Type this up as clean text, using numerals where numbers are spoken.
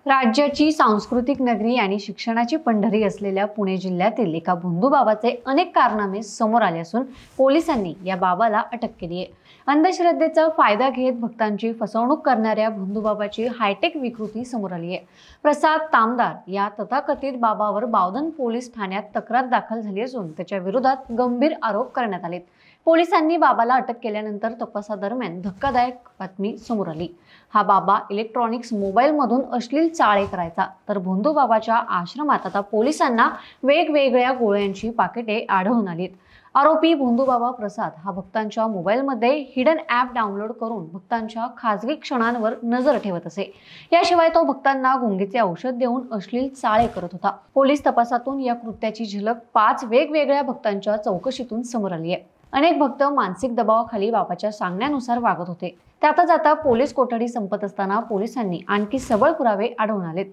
राज्याची सांस्कृतिक नगरी आणि शिक्षणाची पंढरी असलेल्या पुणे जिल्ह्यातील एका भोंदूबाबाचे अनेक कारनामे समोर आले असून पोलिसांनी या बाबाला अटक केली आहे। अंधश्रद्धेचा फायदा घेत भक्तांची फसवणूक करणाऱ्या भोंदूबाबाची हायटेक विकृती समोर आली आहे। प्रसाद तामदार या तथाकथित बाबावर बावधन पोलीस ठाण्यात तक्रार दाखल झाली असून त्याच्या विरोधात गंभीर आरोप करण्यात आलेत। पोलिसांनी बाबाला अटक केल्यानंतर तपासादरम्यान धक्कादायक बातमी समोर आली। हा बाबा इलेक्ट्रॉनिक्स मोबाईलमधून अश्लील चाळे करायचा, तर भोंदूबाबाच्या आश्रमात आता पोलिसांना वेगवेगळ्या गोळ्यांची पाकिटे आढळून आलीत। आरोपी भोंदूबाबा प्रसाद हा भक्तांच्या मोबाईलमध्ये हिडन ॲप डाउनलोड करून भक्तांच्या खाजगी क्षणांवर नजर ठेवत असे। याशिवाय तो भक्तांना गुंगीचे औषध देऊन अश्लील चाळे करत होता। पोलीस तपासातून या कृत्याची झलक 5 वेगवेगळ्या भक्तांच्या चौकशीतून समोर आली आहे। अनेक भक्त मानसिक दबावाखाली बाबाच्या सांगण्यानुसार वागत होते। त्यातच आता पोलीस कोठडी संपत असताना पोलिसांनी आणखी सबळ पुरावे आढळून आलेत।